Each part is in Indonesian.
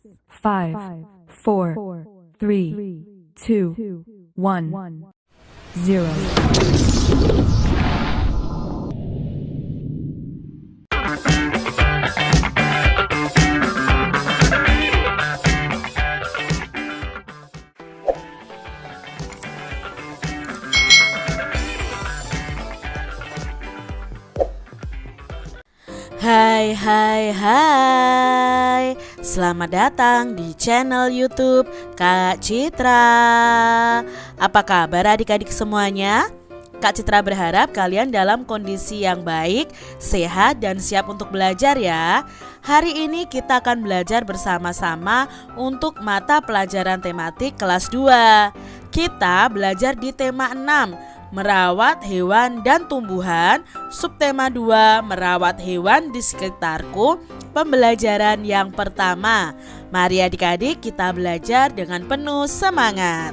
5, 4, 3, 2, 1, 0. Hai, selamat datang di channel YouTube Kak Citra. Apa kabar adik-adik semuanya? Kak Citra berharap kalian dalam kondisi yang baik, sehat dan siap untuk belajar ya. Hari ini kita akan belajar bersama-sama untuk mata pelajaran tematik kelas 2. Kita belajar di tema 6, merawat hewan dan tumbuhan, subtema 2, merawat hewan di sekitarku, pembelajaran yang pertama. Mari adik-adik kita belajar dengan penuh semangat.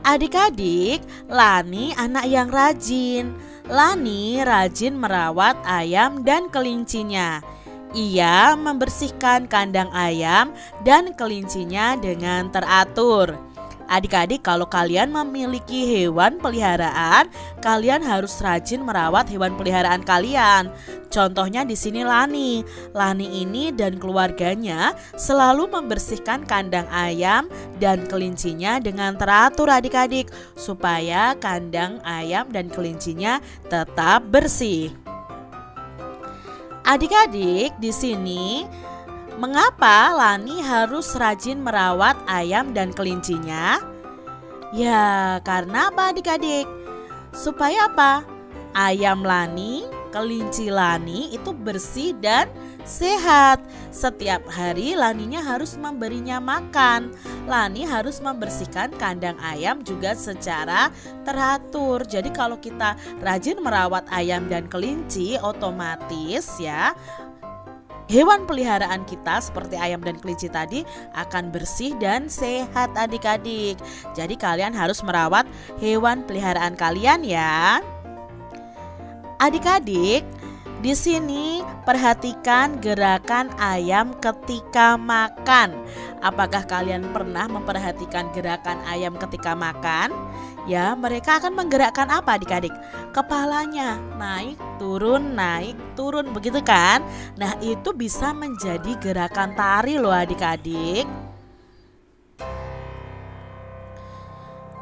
Adik-adik, Lani anak yang rajin. Lani rajin merawat ayam dan kelincinya. Ia membersihkan kandang ayam dan kelincinya dengan teratur. Adik-adik, kalau kalian memiliki hewan peliharaan, kalian harus rajin merawat hewan peliharaan kalian. Contohnya di sini Lani. Lani ini dan keluarganya selalu membersihkan kandang ayam dan kelincinya dengan teratur adik-adik, supaya kandang ayam dan kelincinya tetap bersih. Adik-adik, di sini mengapa Lani harus rajin merawat ayam dan kelincinya? Ya, karena apa adik-adik? Supaya apa? Ayam Lani, kelinci Lani itu bersih dan sehat. Setiap hari Laninya harus memberinya makan. Lani harus membersihkan kandang ayam juga secara teratur. Jadi kalau kita rajin merawat ayam dan kelinci, otomatis ya hewan peliharaan kita seperti ayam dan kelinci tadi akan bersih dan sehat adik-adik. Jadi kalian harus merawat hewan peliharaan kalian ya. Adik-adik, di sini perhatikan gerakan ayam ketika makan. Apakah kalian pernah memperhatikan gerakan ayam ketika makan? Ya, mereka akan menggerakkan apa adik-adik? Kepalanya naik turun, begitu kan? Nah, itu bisa menjadi gerakan tari loh adik-adik.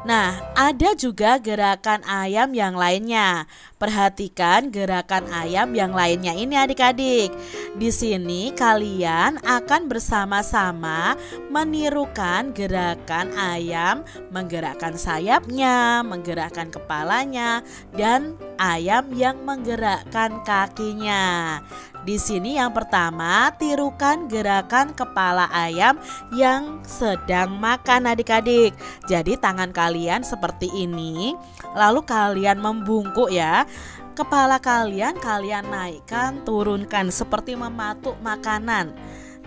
Nah, ada juga gerakan ayam yang lainnya. Perhatikan gerakan ayam yang lainnya ini adik-adik. Di sini kalian akan bersama-sama menirukan gerakan ayam, menggerakkan sayapnya, menggerakkan kepalanya, dan ayam yang menggerakkan kakinya. Di sini yang pertama, tirukan gerakan kepala ayam yang sedang makan adik-adik. Jadi tangan kalian seperti ini, lalu kalian membungkuk ya. Kepala kalian naikkan, turunkan seperti mematuk makanan.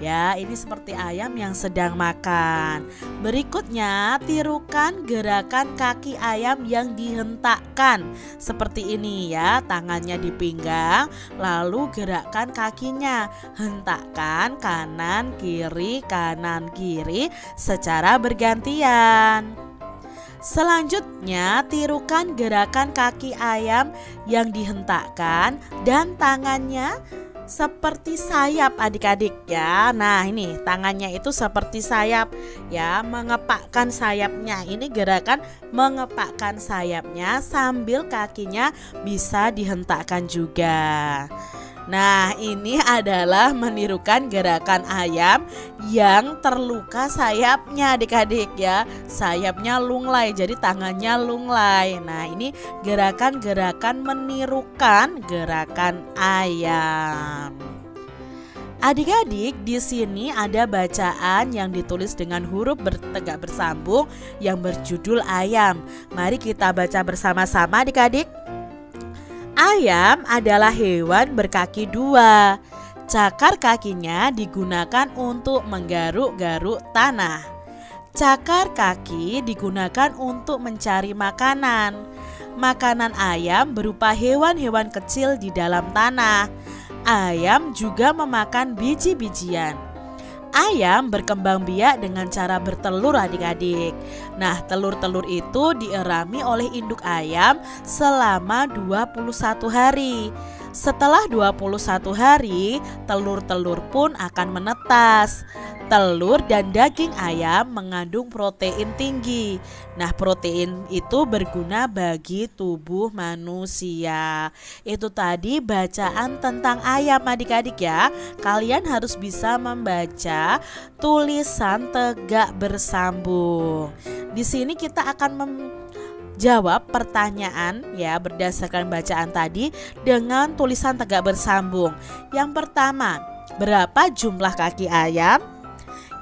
Ya, ini seperti ayam yang sedang makan. Berikutnya, tirukan gerakan kaki ayam yang dihentakkan. Seperti ini ya, tangannya di pinggang, lalu gerakkan kakinya. Hentakkan kanan kiri secara bergantian. Selanjutnya, tirukan gerakan kaki ayam yang dihentakkan dan tangannya seperti sayap adik-adik ya. Nah, ini tangannya itu seperti sayap ya, mengepakkan sayapnya. Ini gerakan mengepakkan sayapnya sambil kakinya bisa dihentakkan juga. Nah, ini adalah menirukan gerakan ayam yang terluka sayapnya adik-adik ya. Sayapnya lunglai, jadi tangannya lunglai. Nah, ini gerakan-gerakan menirukan gerakan ayam. Adik-adik, di sini ada bacaan yang ditulis dengan huruf bertegak bersambung yang berjudul ayam. Mari kita baca bersama-sama adik-adik. Ayam adalah hewan berkaki dua. Cakar kakinya digunakan untuk menggaruk-garuk tanah. Cakar kaki digunakan untuk mencari makanan. Makanan ayam berupa hewan-hewan kecil di dalam tanah. ayam juga memakan biji-bijian. Ayam berkembang biak dengan cara bertelur adik-adik. Nah, telur-telur itu dierami oleh induk ayam selama 21 hari. Setelah 21 hari, telur-telur pun akan menetas. Telur dan daging ayam mengandung protein tinggi. Nah, protein itu berguna bagi tubuh manusia. Itu tadi bacaan tentang ayam adik-adik ya. Kalian harus bisa membaca tulisan tegak bersambung. Di sini kita akan jawab pertanyaan ya berdasarkan bacaan tadi dengan tulisan tegak bersambung. Yang pertama, berapa jumlah kaki ayam?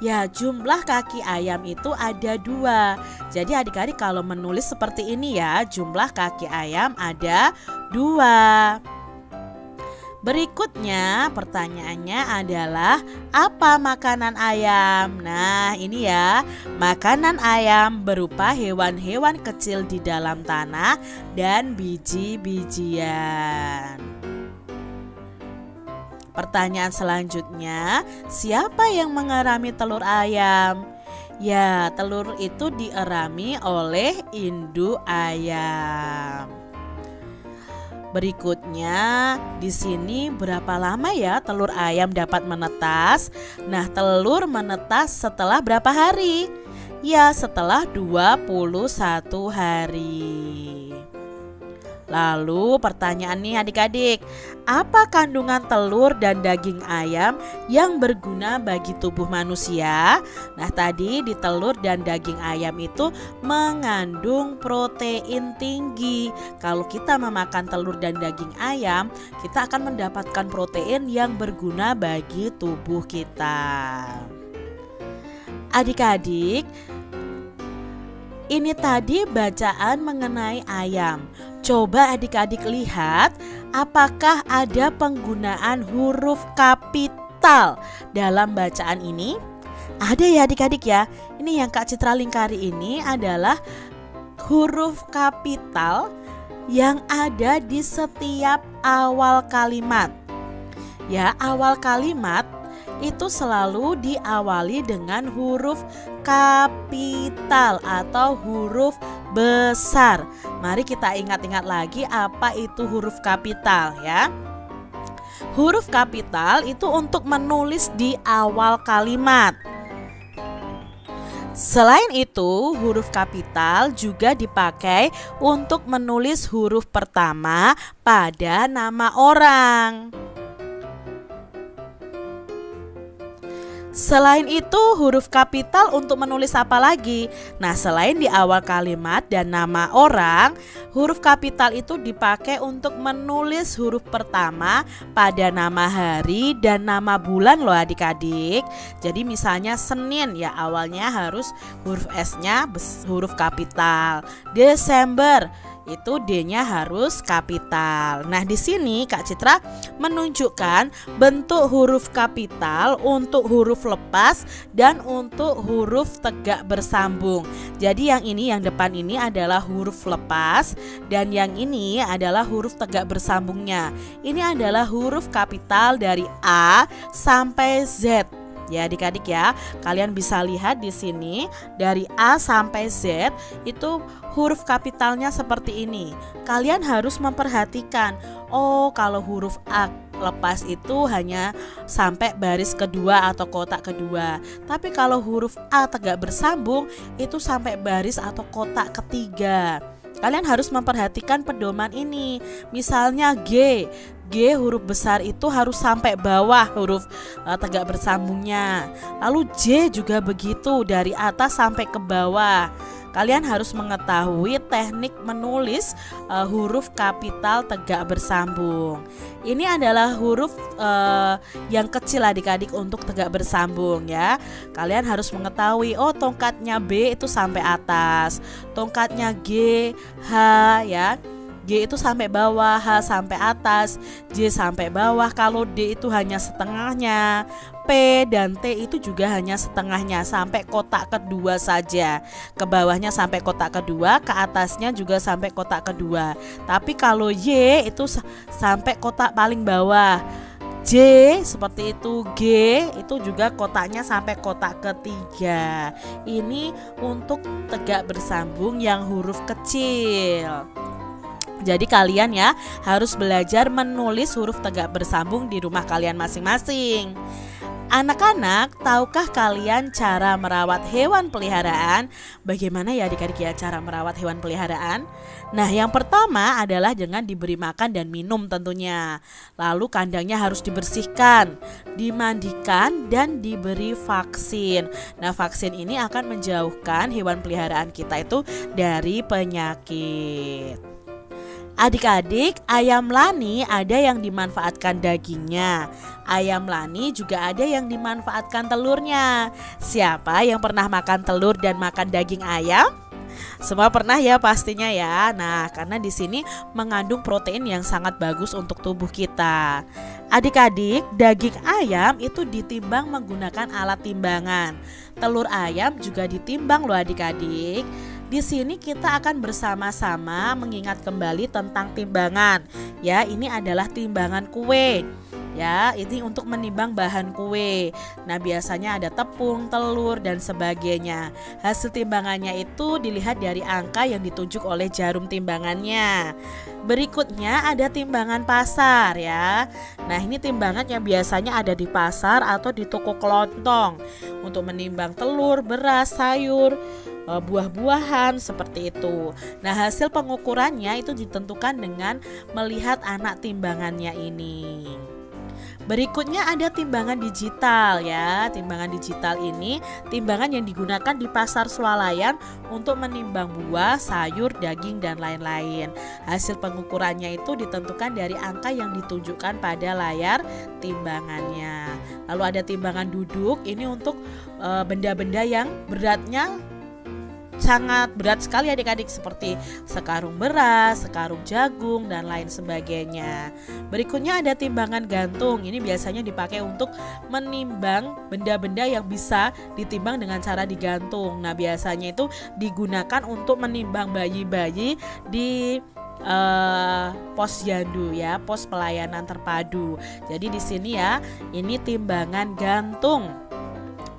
Ya, jumlah kaki ayam itu ada 2. Jadi adik-adik kalau menulis seperti ini ya, jumlah kaki ayam ada 2. Berikutnya pertanyaannya adalah apa makanan ayam? Nah, ini ya, makanan ayam berupa hewan-hewan kecil di dalam tanah dan biji-bijian. Pertanyaan selanjutnya, siapa yang mengerami telur ayam? Ya, telur itu dierami oleh induk ayam. Berikutnya, di sini berapa lama ya telur ayam dapat menetas? Nah, telur menetas setelah berapa hari? Ya, setelah 21 hari. Lalu pertanyaan nih adik-adik, apa kandungan telur dan daging ayam yang berguna bagi tubuh manusia? Nah, tadi di telur dan daging ayam itu mengandung protein tinggi. Kalau kita memakan telur dan daging ayam, kita akan mendapatkan protein yang berguna bagi tubuh kita. Adik-adik, ini tadi bacaan mengenai ayam. Coba adik-adik lihat apakah ada penggunaan huruf kapital dalam bacaan ini? Ada ya adik-adik ya. Ini yang Kak Citra lingkari ini adalah huruf kapital yang ada di setiap awal kalimat. Ya, awal kalimat itu selalu diawali dengan huruf kapital atau huruf besar. Mari kita ingat-ingat lagi apa itu huruf kapital ya. Huruf kapital itu untuk menulis di awal kalimat. Selain itu, huruf kapital juga dipakai untuk menulis huruf pertama pada nama orang. Selain itu, huruf kapital untuk menulis apa lagi? Nah, selain di awal kalimat dan nama orang, huruf kapital itu dipakai untuk menulis huruf pertama pada nama hari dan nama bulan loh adik-adik. Jadi misalnya Senin ya, awalnya harus huruf S-nya huruf kapital. Desember itu D-nya harus kapital. Nah, di sini Kak Citra menunjukkan bentuk huruf kapital untuk huruf lepas dan untuk huruf tegak bersambung. Jadi yang ini, yang depan ini adalah huruf lepas dan yang ini adalah huruf tegak bersambungnya. Ini adalah huruf kapital dari A sampai Z. Ya adik-adik ya, kalian bisa lihat di sini dari A sampai Z itu huruf kapitalnya seperti ini. Kalian harus memperhatikan, oh kalau huruf A lepas itu hanya sampai baris kedua atau kotak kedua. Tapi kalau huruf A tegak bersambung itu sampai baris atau kotak ketiga. Kalian harus memperhatikan pedoman ini. Misalnya G huruf besar itu harus sampai bawah huruf tegak bersambungnya. Lalu J juga begitu, dari atas sampai ke bawah. Kalian harus mengetahui teknik menulis huruf kapital tegak bersambung. Ini adalah huruf yang kecil adik-adik untuk tegak bersambung ya. Kalian harus mengetahui, oh tongkatnya B itu sampai atas, tongkatnya G, H ya. G itu sampai bawah, H sampai atas, J sampai bawah. Kalau D itu hanya setengahnya, P dan T itu juga hanya setengahnya, sampai kotak kedua saja. Ke bawahnya sampai kotak kedua, ke atasnya juga sampai kotak kedua. Tapi kalau Y itu sampai kotak paling bawah. J seperti itu, G itu juga kotaknya sampai kotak ketiga. Ini untuk tegak bersambung yang huruf kecil. Jadi kalian ya harus belajar menulis huruf tegak bersambung di rumah kalian masing-masing. Anak-anak, tahukah kalian cara merawat hewan peliharaan? Bagaimana ya adik-adik ya cara merawat hewan peliharaan? Nah, yang pertama adalah dengan diberi makan dan minum tentunya. Lalu kandangnya harus dibersihkan, dimandikan, dan diberi vaksin. Nah, vaksin ini akan menjauhkan hewan peliharaan kita itu dari penyakit. Adik-adik, ayam lani ada yang dimanfaatkan dagingnya. Ayam lani juga ada yang dimanfaatkan telurnya. Siapa yang pernah makan telur dan makan daging ayam? Semua pernah ya pastinya ya. Nah, karena di sini mengandung protein yang sangat bagus untuk tubuh kita. Adik-adik, daging ayam itu ditimbang menggunakan alat timbangan. Telur ayam juga ditimbang loh adik-adik. Di sini kita akan bersama-sama mengingat kembali tentang timbangan. Ya, ini adalah timbangan kue. Ya, ini untuk menimbang bahan kue. Nah, biasanya ada tepung, telur, dan sebagainya. Hasil timbangannya itu dilihat dari angka yang ditunjuk oleh jarum timbangannya. Berikutnya ada timbangan pasar ya. Nah, ini timbangan yang biasanya ada di pasar atau di toko kelontong untuk menimbang telur, beras, sayur, buah-buahan seperti itu. Nah, hasil pengukurannya itu ditentukan dengan melihat anak timbangannya ini. Berikutnya ada timbangan digital ya. Timbangan digital ini timbangan yang digunakan di pasar swalayan untuk menimbang buah, sayur, daging, dan lain-lain. Hasil pengukurannya itu ditentukan dari angka yang ditunjukkan pada layar timbangannya. Lalu ada timbangan duduk, ini untuk benda-benda yang beratnya sangat berat sekali adik-adik seperti sekarung beras, sekarung jagung, dan lain sebagainya. Berikutnya ada timbangan gantung. Ini biasanya dipakai untuk menimbang benda-benda yang bisa ditimbang dengan cara digantung. Nah, biasanya itu digunakan untuk menimbang bayi-bayi di posyandu ya, pos pelayanan terpadu. Jadi di sini ya, ini timbangan gantung.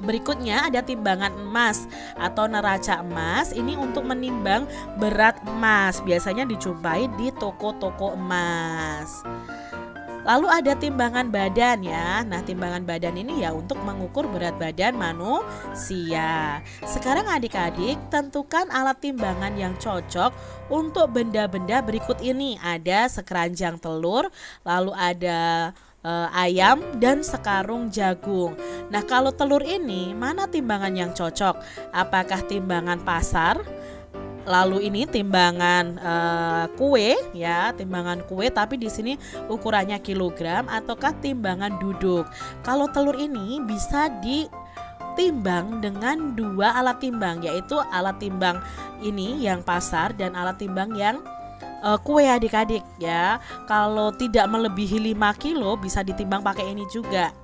Berikutnya ada timbangan emas atau neraca emas. Ini untuk menimbang berat emas. Biasanya dijumpai di toko-toko emas. Lalu ada timbangan badan ya. Nah, timbangan badan ini ya untuk mengukur berat badan manusia. Sekarang adik-adik tentukan alat timbangan yang cocok untuk benda-benda berikut ini. Ada sekeranjang telur, lalu ada ayam, dan sekarung jagung. Nah, kalau telur ini mana timbangan yang cocok? Apakah timbangan pasar? Lalu ini timbangan kue ya, timbangan kue tapi di sini ukurannya kilogram, ataukah timbangan duduk? Kalau telur ini bisa ditimbang dengan dua alat timbang, yaitu alat timbang ini yang pasar dan alat timbang yang kue adik-adik ya. Kalau tidak melebihi 5 kilo bisa ditimbang pakai ini juga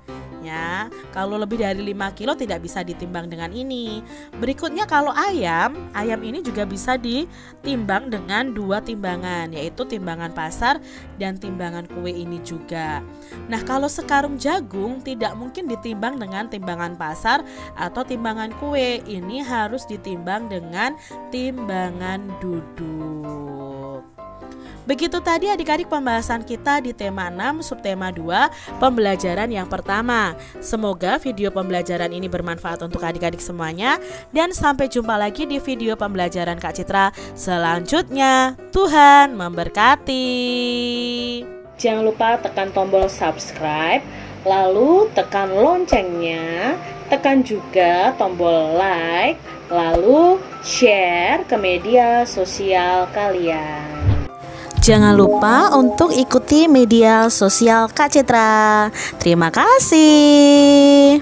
ya. Kalau lebih dari 5 kilo tidak bisa ditimbang dengan ini. Berikutnya kalau ayam ini juga bisa ditimbang dengan dua timbangan, yaitu timbangan pasar dan timbangan kue ini juga. Nah, kalau sekarung jagung tidak mungkin ditimbang dengan timbangan pasar atau timbangan kue. Ini harus ditimbang dengan timbangan duduk. Begitu tadi adik-adik pembahasan kita di tema 6 subtema 2 pembelajaran yang pertama. Semoga video pembelajaran ini bermanfaat untuk adik-adik semuanya. Dan sampai jumpa lagi di video pembelajaran Kak Citra selanjutnya. Tuhan memberkati. Jangan lupa tekan tombol subscribe, lalu tekan loncengnya, tekan juga tombol like, lalu share ke media sosial kalian. Jangan lupa untuk ikuti media sosial Kak Citra. Terima kasih.